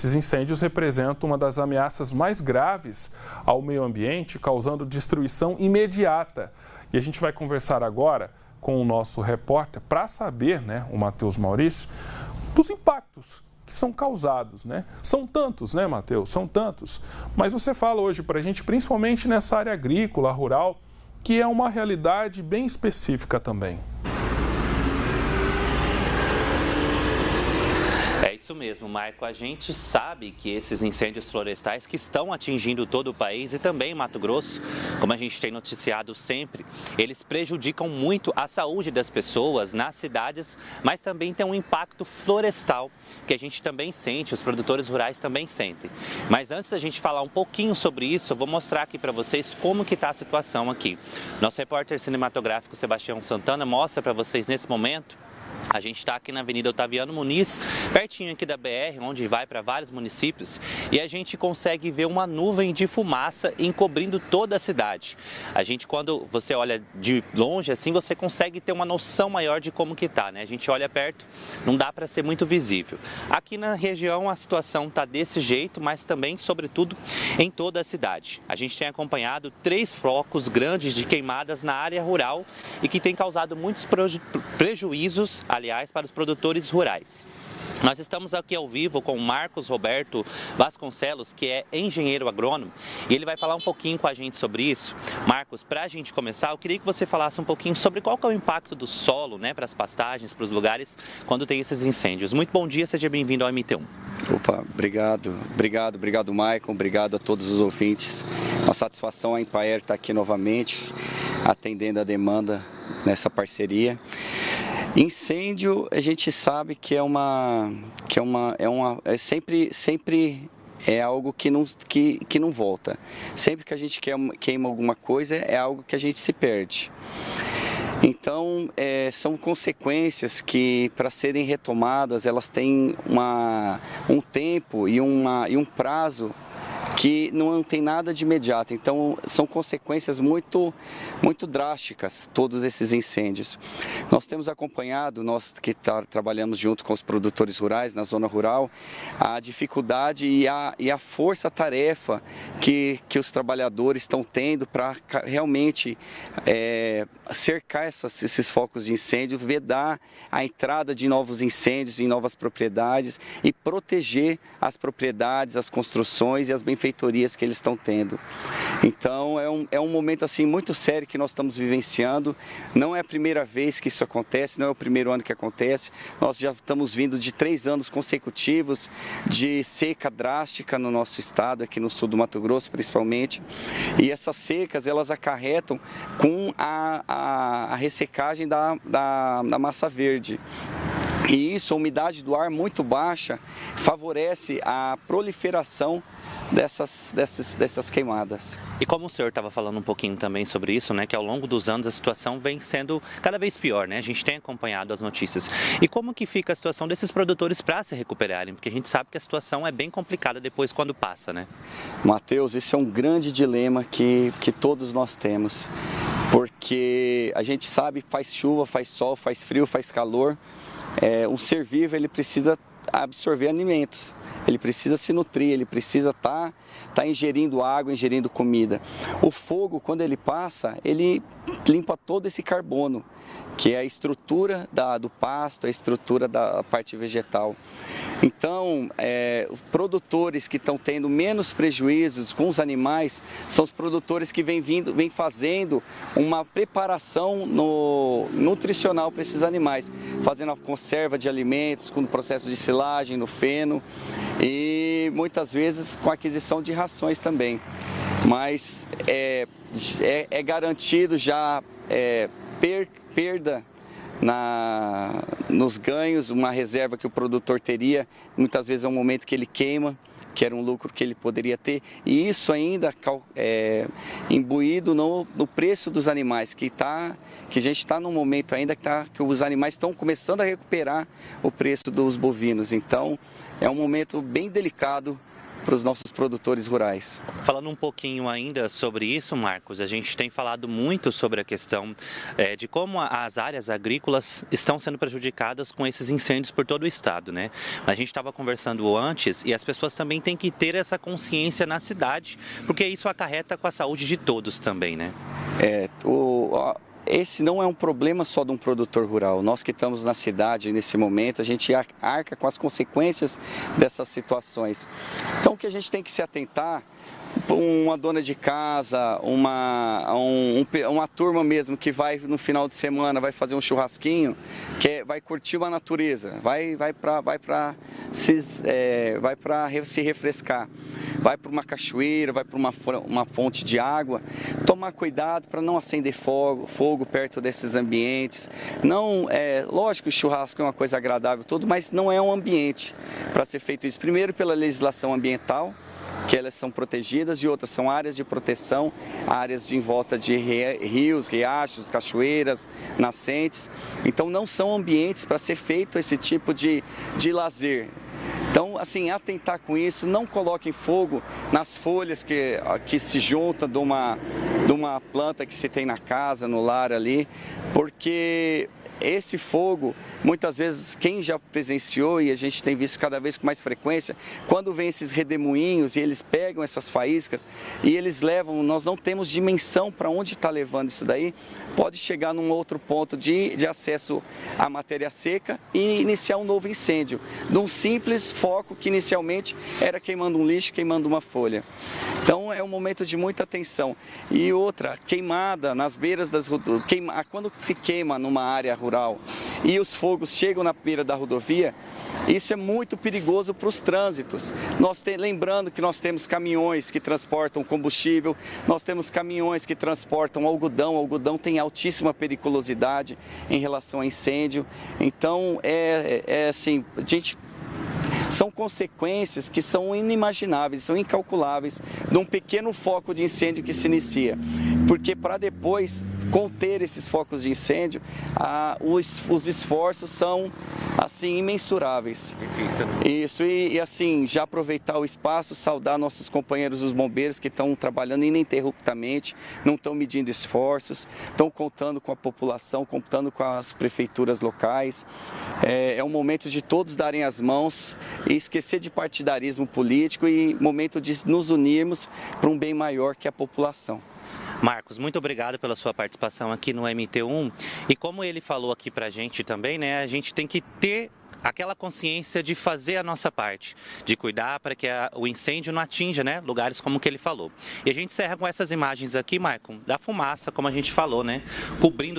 Esses incêndios representam uma das ameaças mais graves ao meio ambiente, causando destruição imediata. E a gente vai conversar agora com o nosso repórter para saber, o Matheus Maurício, dos impactos que são causados, São tantos, Matheus? São tantos. Mas você fala hoje para a gente, principalmente nessa área agrícola, rural, que é uma realidade bem específica também. É isso mesmo, Marco. A gente sabe que esses incêndios florestais que estão atingindo todo o país e também Mato Grosso, como a gente tem noticiado sempre, eles prejudicam muito a saúde das pessoas nas cidades, mas também tem um impacto florestal que a gente também sente, os produtores rurais também sentem. Mas antes da gente falar um pouquinho sobre isso, eu vou mostrar aqui para vocês como que está a situação aqui. Nosso repórter cinematográfico Sebastião Santana mostra para vocês nesse momento. A gente está aqui na Avenida Otaviano Muniz, pertinho aqui da BR, onde vai para vários municípios, e a gente consegue ver uma nuvem de fumaça encobrindo toda a cidade. A gente, quando você olha de longe assim, você consegue ter uma noção maior de como que está, A gente olha perto, não dá para ser muito visível. Aqui na região a situação está desse jeito, mas também, sobretudo, em toda a cidade. A gente tem acompanhado 3 focos grandes de queimadas na área rural e que tem causado muitos prejuízos, aliás, para os produtores rurais. Nós estamos aqui ao vivo com o Marcos Roberto Vasconcelos, que é engenheiro agrônomo, e ele vai falar um pouquinho com a gente sobre isso. Marcos, para a gente começar, eu queria que você falasse um pouquinho sobre qual que é o impacto do solo, para as pastagens, para os lugares, quando tem esses incêndios. Muito bom dia, seja bem-vindo ao MT1. Opa, obrigado, Maicon, obrigado a todos os ouvintes. Uma satisfação a Empaer estar aqui novamente, atendendo a demanda nessa parceria. Incêndio, a gente sabe que sempre é algo que não volta. Sempre que a gente queima alguma coisa, é algo que a gente se perde. Então, são consequências que, para serem retomadas, elas têm um tempo e um prazo que não tem nada de imediato. Então, são consequências muito drásticas, todos esses incêndios. Nós temos acompanhado, nós que trabalhamos junto com os produtores rurais, na zona rural, a dificuldade e a força-tarefa que os trabalhadores estão tendo para realmente cercar esses focos de incêndio, vedar a entrada de novos incêndios em novas propriedades e proteger as propriedades, as construções e as benfeitorias que eles estão tendo. Então é um momento assim muito sério que nós estamos vivenciando. Não é a primeira vez que isso acontece, não é o primeiro ano que acontece. Nós já estamos vindo de 3 anos consecutivos de seca drástica no nosso estado, aqui no sul do Mato Grosso principalmente. E essas secas elas acarretam com a ressecagem da massa verde. E isso, a umidade do ar muito baixa, favorece a proliferação dessas queimadas. E como o senhor estava falando um pouquinho também sobre isso, que ao longo dos anos a situação vem sendo cada vez pior, A gente tem acompanhado as notícias. E como que fica a situação desses produtores para se recuperarem? Porque a gente sabe que a situação é bem complicada depois quando passa, Matheus, esse é um grande dilema que todos nós temos. Porque a gente sabe, faz chuva, faz sol, faz frio, faz calor. Um ser vivo, ele precisa absorver alimentos. Ele precisa se nutrir, ele precisa estar ingerindo água, ingerindo comida. O fogo, quando ele passa, ele limpa todo esse carbono, que é a estrutura do pasto, a estrutura da parte vegetal. Então, os produtores que estão tendo menos prejuízos com os animais são os produtores que vêm fazendo uma preparação nutricional para esses animais, fazendo a conserva de alimentos, com o processo de silagem no feno e muitas vezes com a aquisição de rações também. Mas é garantido já perda nos ganhos, uma reserva que o produtor teria, muitas vezes é um momento que ele queima, que era um lucro que ele poderia ter, e isso ainda imbuído no preço dos animais, que a gente está num momento ainda que os animais estão começando a recuperar o preço dos bovinos. Então, é um momento bem delicado os nossos produtores rurais. Falando um pouquinho ainda sobre isso, Marcos, a gente tem falado muito sobre a questão de como as áreas agrícolas estão sendo prejudicadas com esses incêndios por todo o estado, né? A gente estava conversando antes e as pessoas também têm que ter essa consciência na cidade, porque isso acarreta com a saúde de todos também, né? Esse não é um problema só de um produtor rural. Nós que estamos na cidade nesse momento, a gente arca com as consequências dessas situações. Então, o que a gente tem que se atentar, uma dona de casa, uma turma mesmo que vai no final de semana, vai fazer um churrasquinho, vai curtir uma natureza, vai para se refrescar, vai para uma cachoeira, vai para uma fonte de água, tomar cuidado para não acender fogo perto desses ambientes. Não, lógico que o churrasco é uma coisa agradável tudo, mas não é um ambiente para ser feito isso. Primeiro pela legislação ambiental, que elas são protegidas, e outras são áreas de proteção, áreas em volta de rios, riachos, cachoeiras, nascentes. Então não são ambientes para ser feito esse tipo de lazer. Então, assim, atentar com isso, não coloquem fogo nas folhas que se juntam de uma planta que se tem na casa, no lar ali, porque esse fogo, muitas vezes, quem já presenciou, e a gente tem visto cada vez com mais frequência, quando vem esses redemoinhos e eles pegam essas faíscas e eles levam, nós não temos dimensão para onde está levando isso daí, pode chegar num outro ponto de acesso à matéria seca e iniciar um novo incêndio, num simples foco que inicialmente era queimando um lixo, queimando uma folha. Então é um momento de muita atenção. E outra, queimada nas beiras das rodovias, quando se queima numa área rural e os fogos chegam na beira da rodovia, isso é muito perigoso para os trânsitos. Lembrando que nós temos caminhões que transportam combustível, nós temos caminhões que transportam algodão. O algodão tem altíssima periculosidade em relação a incêndio. Então, assim, são consequências que são inimagináveis, são incalculáveis de um pequeno foco de incêndio que se inicia. Porque para depois conter esses focos de incêndio, os esforços são assim imensuráveis. Difícil, né? Isso, e assim, já aproveitar o espaço, saudar nossos companheiros os bombeiros que estão trabalhando ininterruptamente, não estão medindo esforços, estão contando com a população, contando com as prefeituras locais. É um momento de todos darem as mãos e esquecer de partidarismo político e momento de nos unirmos para um bem maior que a população. Marcos, muito obrigado pela sua participação aqui no MT1. E como ele falou aqui pra gente também, né, a gente tem que ter aquela consciência de fazer a nossa parte, de cuidar para que o incêndio não atinja, né, lugares como o que ele falou. E a gente encerra com essas imagens aqui, Maicon, da fumaça, como a gente falou, né, cobrindo